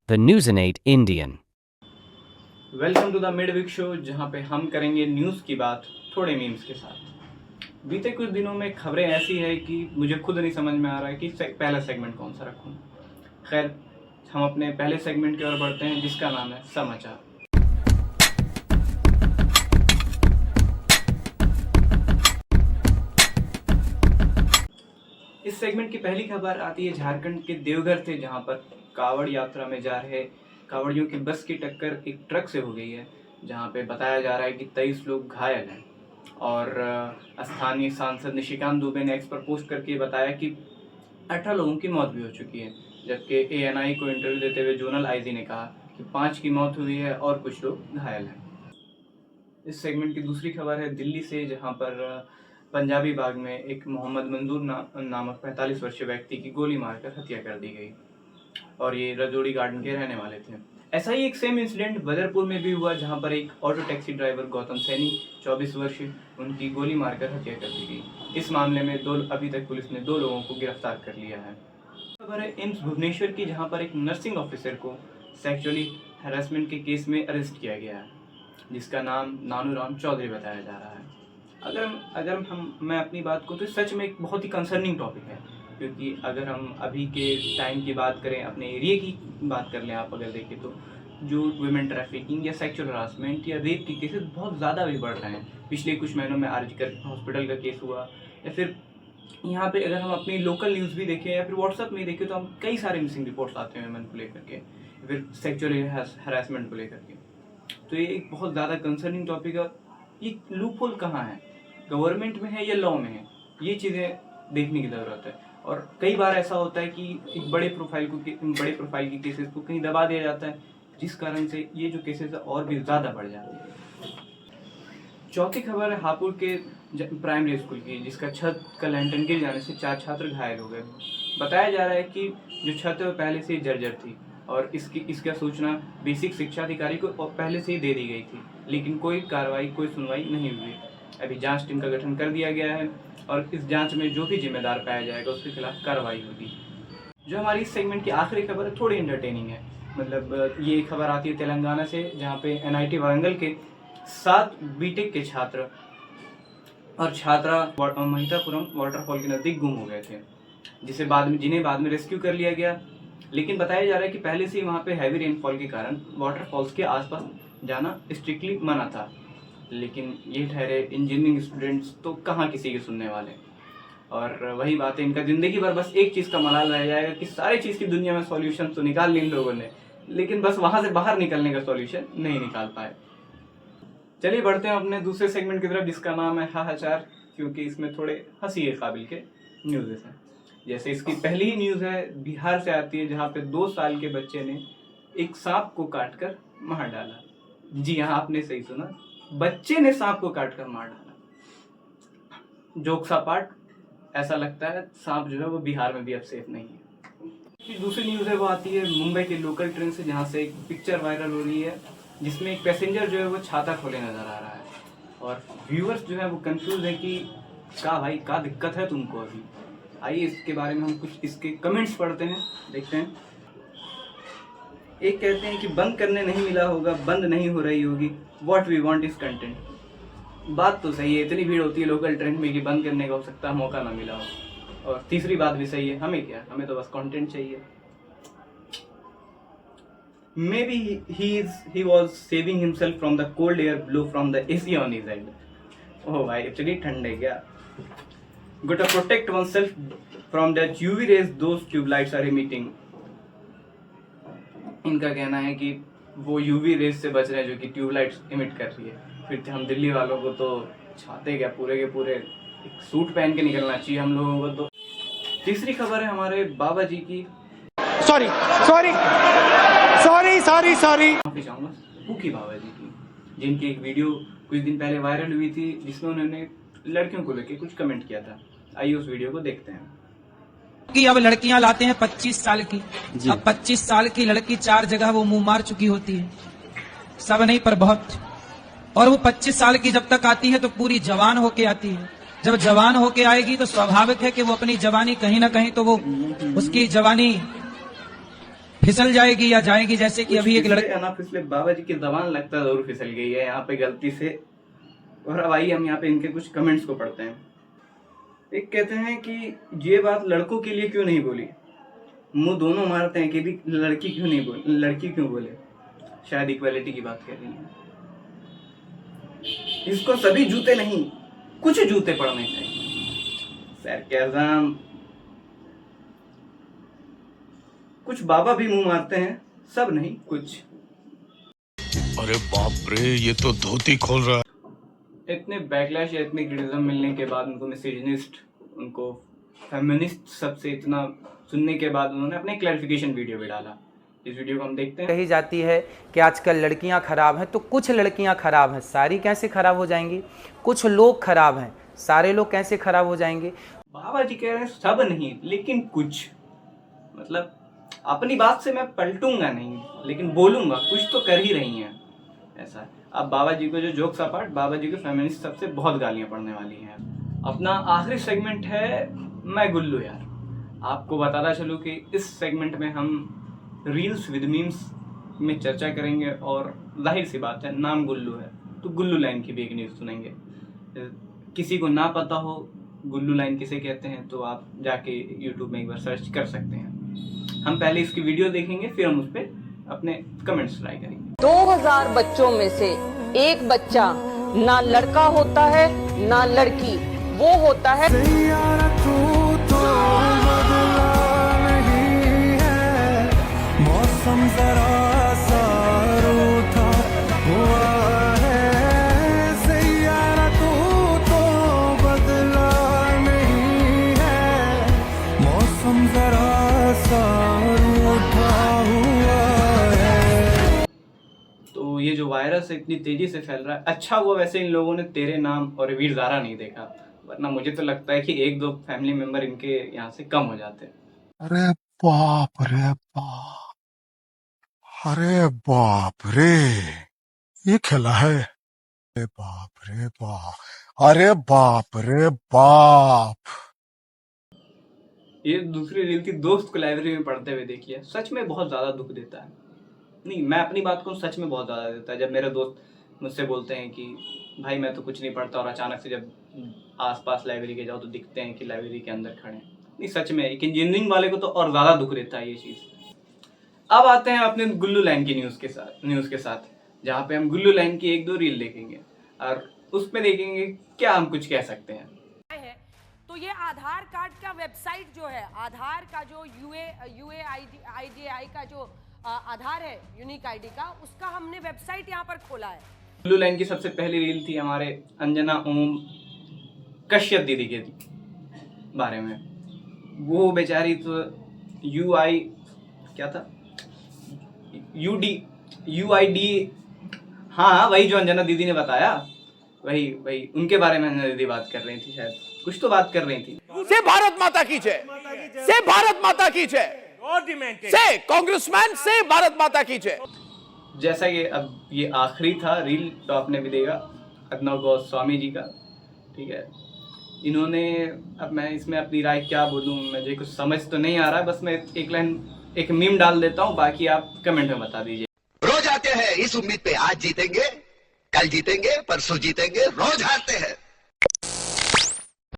The News in 8 Indian. Welcome to the midweek show, जहां पे हम करेंगे न्यूज़ की बात थोड़े मीम्स के साथ। बीते कुछ दिनों में खबरें ऐसी है कि मुझे खुद नहीं समझ में आ रहा है कि पहला सेगमेंट कौन सा रखूं। खैर, हम अपने पहले सेगमेंट की ओर बढ़ते हैं, जिसका नाम है समाचार। इस सेगमेंट की पहली खबर आती है झारखंड के देवघर से, जहां पर कावड़ यात्रा में जा रहे कावड़ियों की बस की टक्कर एक ट्रक से हो गई है, जहां पे बताया जा रहा है कि 23 लोग घायल हैं। और स्थानीय सांसद निशिकांत दुबे ने एक्स पर पोस्ट करके बताया कि 18 लोगों की मौत भी हो चुकी है, जबकि ANI को इंटरव्यू देते हुए जोनल आईजी ने कहा कि 5 की मौत हुई है और कुछ लोग घायल हैं। इस सेगमेंट की दूसरी खबर है दिल्ली से, जहां पर पंजाबी बाग में एक मोहम्मद मंजूर नामक 45 वर्षीय व्यक्ति की गोली मारकर हत्या कर दी गई, और ये रजौड़ी गार्डन के रहने वाले थे। ऐसा ही एक सेम इंसिडेंट बदरपुर में भी हुआ, जहां पर एक auto taxi driver Gautam Saini 24 वर्षीय, उनकी गोली मारकर हत्या कर दी गई। इस मामले में अभी तक पुलिस ने 2 लोगों को गिरफ्तार कर लिया है। खबर है एम्स भुवनेश्वर की, जहां पर एक नर्सिंग ऑफिसर को सेक्सुअली हैरेसमेंट के केस में अरेस्ट किया गया है, जिसका नाम नानूराम चौधरी बताया जा रहा है। मैं अपनी बात को, तो सच में एक बहुत ही कंसर्निंग टॉपिक है, क्योंकि अगर हम अभी के टाइम की बात करें, अपने एरिया की बात कर लें, आप अगर देखें तो जो वुमेन ट्रैफिकिंग या सेक्सुअल हरासमेंट या रेप के केसेस बहुत ज़्यादा भी बढ़ रहे हैं। पिछले कुछ महीनों में आरजीकर हॉस्पिटल का केस हुआ, या फिर यहाँ पे अगर हम अपनी लोकल न्यूज़ भी देखें या फिर व्हाट्सएप में देखें, तो हम कई सारे मिसिंग रिपोर्ट्स आते हैं वुमेन को लेकर के, फिर सेक्सुअल हरासमेंट को लेकर के। तो ये एक बहुत ज़्यादा कंसर्निंग टॉपिक है। ये लूप होल कहाँ है, गवर्नमेंट में है या लॉ में है, ये चीज़ें देखने की ज़रूरत है। और कई बार ऐसा होता है कि एक बड़े प्रोफाइल की केसेस को कहीं दबा दिया जाता है, जिस कारण से ये जो केसेस है और भी ज़्यादा बढ़ जाते हैं। चौथी खबर है हापुड़ के प्राइमरी स्कूल की, जिसका छत का लैंटर्न गिर जाने से 4 छात्र घायल हो गए। बताया जा रहा है कि जो छत है वो पहले से ही जर्जर थी, और इसका सूचना बेसिक शिक्षा अधिकारी को पहले से ही दे दी गई थी, लेकिन कोई सुनवाई नहीं हुई। अभी जांच टीम का गठन कर दिया गया है, और इस जांच में जो भी जिम्मेदार पाया जाएगा उसके खिलाफ कार्रवाई होगी। जो हमारी इस सेगमेंट की आखिरी खबर है, थोड़ी इंटरटेनिंग है। मतलब ये खबर आती है तेलंगाना से, जहाँ पे NIT वारंगल के 7 बीटेक के छात्र और छात्रा महितापुरम वाटरफॉल के नज़दीक गुम हो गए थे, जिन्हें बाद में रेस्क्यू कर लिया गया। लेकिन बताया जा रहा है कि पहले से ही वहाँ पे हैवी रेनफॉल के कारण वाटरफॉल्स के आसपास जाना स्ट्रिक्टली मना था। लेकिन ये ठहरे इंजीनियरिंग स्टूडेंट्स तो कहाँ किसी के सुनने वाले। और वही बात है, इनका ज़िंदगी भर बस एक चीज़ का मलाल रह जाएगा कि सारी चीज़ की दुनिया में सॉल्यूशन तो निकाल ली इन लोगों ने, लेकिन बस वहाँ से बाहर निकलने का सॉल्यूशन नहीं निकाल पाए। चलिए बढ़ते हैं अपने दूसरे सेगमेंट की तरफ, जिसका नाम है हाहाचार, क्योंकि इसमें थोड़े हंसी के काबिल के न्यूज़ हैं। जैसे इसकी पहली ही न्यूज़ है, बिहार से आती है, जहाँ पे 2 साल के बच्चे ने एक सांप को काटकर मार डाला। जी हाँ, आपने सही सुना, बच्चे ने सांप को काटकर मार डाला। जोक सा पार्ट, ऐसा लगता है सांप जो है वो बिहार में भी अब सेफ नहीं है। दूसरी न्यूज़ है वो आती है मुंबई के लोकल ट्रेन से, जहाँ से एक पिक्चर वायरल हो रही है, जिसमें एक पैसेंजर जो है वो छाता खोले नजर आ रहा है, और व्यूअर्स जो है वो कंफ्यूज है कि भाई का दिक्कत है तुमको अभी। आइए इसके बारे में हम कुछ इसके कमेंट्स पढ़ते हैं, देखते हैं। एक कहते हैं कि बंद करने नहीं मिला होगा, बंद नहीं हो रही होगी, what we want is content. बात तो सही है, इतनी भीड़ होती है लोकल ट्रेन में कि बंद करने का हो सकता है मौका ना मिला हो। और तीसरी बात भी सही है, हमें क्या, हमें तो बस कंटेंट चाहिए। Maybe he was saving himself from the cold air blow from the AC on his head. Oh भाई, इतनी ठंड है क्या? Gotta protect oneself from that UV rays those tube lights are emitting. इनका कहना है कि वो UV रेज से बच रहे हैं जो कि ट्यूब लाइट्स इमिट कर रही है। फिर हम दिल्ली वालों को तो छाते क्या, पूरे के पूरे एक सूट पहन के निकलना चाहिए हम लोगों को। तो तीसरी खबर है हमारे बाबा जी की, सॉरी माफी चाहूँगा, पुकी बाबा जी की, जिनकी एक वीडियो कुछ दिन पहले वायरल हुई थी, जिसमें उन्होंने लड़कियों को लेकर कुछ कमेंट किया था। आइए उस वीडियो को देखते हैं। कि अब लड़कियां लाते हैं 25 साल की, अब 25 साल की लड़की 4 जगह वो मुंह मार चुकी होती है, सब नहीं पर बहुत। और वो 25 साल की जब तक आती है तो पूरी जवान होके आती है। जब जवान होके आएगी तो स्वाभाविक है कि वो अपनी जवानी कहीं ना कहीं तो वो उसकी जवानी फिसल जाएगी या जाएगी, जैसे कि अभी एक लड़का ना फिसले, बाबा जी की जबान लगता है जरूर फिसल गई है यहाँ पे गलती से। और अब आइए हम यहाँ पे इनके कुछ कमेंट्स को पढ़ते हैं। एक कहते हैं कि ये बात लड़कों के लिए क्यों नहीं बोली, मुंह दोनों मारते हैं कि भी लड़की क्यों नहीं बोली, लड़की क्यों बोले, शायद इक्वालिटी की बात कर रही है। इसको सभी जूते नहीं, कुछ जूते पड़ने चाहिए। सरकाज़म। कुछ बाबा भी मुंह मारते हैं, सब नहीं कुछ। अरे बाप रे, ये तो धोती खोल रहा है। इतने बैकलैश या इतने क्रिटिसिज्म मिलने के बाद, उनको मिसोजिनिस्ट, उनको फेमिनिस्ट सबसे इतना सुनने के बाद उन्होंने अपने क्लैरिफिकेशन वीडियो भी डाला। इस वीडियो को हम देखते हैं। कही जाती है कि आजकल लड़कियां खराब हैं, तो कुछ लड़कियां खराब हैं, सारी कैसे खराब हो जाएंगी? कुछ लोग खराब हैं, सारे लोग कैसे खराब हो जाएंगे? बाबा जी कह रहे हैं सब नहीं, लेकिन कुछ। मतलब अपनी बात से मैं पलटूंगा नहीं, लेकिन बोलूंगा, कुछ तो कर ही रही हैं। ऐसा है। अब बाबा जी को जो जोक्स अपार्ट, बाबा जी को फेमिनिस्ट सबसे बहुत गालियां पड़ने वाली हैं। अपना आखिरी सेगमेंट है मैं गुल्लू यार। आपको बताता चलूँ कि इस सेगमेंट में हम रील्स विद मीम्स में चर्चा करेंगे, और जाहिर सी बात है नाम गुल्लू है तो गुल्लू लाइन की भी एक न्यूज़ सुनेंगे। किसी को ना पता हो गुल्लू लाइन किसे कहते हैं तो आप जाके यूट्यूब में एक बार सर्च कर सकते हैं। हम पहले इसकी वीडियो देखेंगे, फिर हम उस पर अपने कमेंट्स ट्राई करेंगे। 2000 बच्चों में से एक बच्चा ना लड़का होता है ना लड़की, वो होता है मौसम जरा सा रूठा हुआ है, सैयारा तू तो बदला नहीं है, मौसम जरा सा रूठा हुआ है। तो ये जो वायरस इतनी तेजी से फैल रहा है, अच्छा हुआ वैसे इन लोगों ने तेरे नाम और वीर ज़ारा नहीं देखा, वरना मुझे तो लगता है कि एक दो फैमिली मेंबर इनके यहाँ से कम हो जाते। अरे बाप रे बाप, अरे बाप रे, ये खेला है। अरे बाप रे बाप, अरे बाप रे बाप। ये दूसरी रील थी, दोस्त को लाइब्रेरी में पढ़ते हुए देखिए, सच में बहुत ज़्यादा दुख देता है। नहीं, मैं अपनी बात को सच में बहुत ज़्यादा देता है जब मेरे दोस्त मुझसे बोलते हैं कि भाई मैं तो कुछ नहीं पढ़ता, और अचानक से जब आसपास लाइब्रेरी के जाओ तो दिखते हैं कि लाइब्रेरी के अंदर खड़े हैं। नहीं, सच में एक इंजीनियरिंग वाले को तो और ज़्यादा दुख देता है ये चीज़। अब आते हैं अपने गुल्लू लाइन की न्यूज़ के साथ, जहाँ पे हम गुल्लू लाइन की एक दो रील देखेंगे और उसमें देखेंगे क्या हम कुछ कह सकते हैं। तो ये आधार कार्ड का वेबसाइट जो है, आधार का जो UAIDI का जो आधार है, यूनिक आईडी का, उसका हमने वेबसाइट यहाँ पर खोला है। गुल्लू लाइन की सबसे पहली रील थी हमारे अंजना ओम कश्यप दीदी के बारे में। वो बेचारी तो क्या था, UID, हाँ वही जो अंजना दीदी ने बताया, वही उनके बारे में अंजना दीदी बात कर रही थी, शायद कुछ तो बात कर रही थी। से भारत माता की जय, से भारत माता की जय, से कांग्रेसमैन, से भारत माता की जय। जैसा कि अब ये आखिरी था रील, तो आपने भी देखा अभिनव गोस्वामी जी का, ठीक है। इन्होंने, अब मैं इसमें अपनी राय क्या बोलूँ, मुझे कुछ समझ तो नहीं आ रहा, बस मैं एक लाइन, एक मीम डाल देता हूँ, बाकी आप कमेंट में बता दीजिए। रोज आते हैं इस उम्मीद पे आज जीतेंगे, कल जीतेंगे, परसों जीतेंगे, रोज हारते हैं।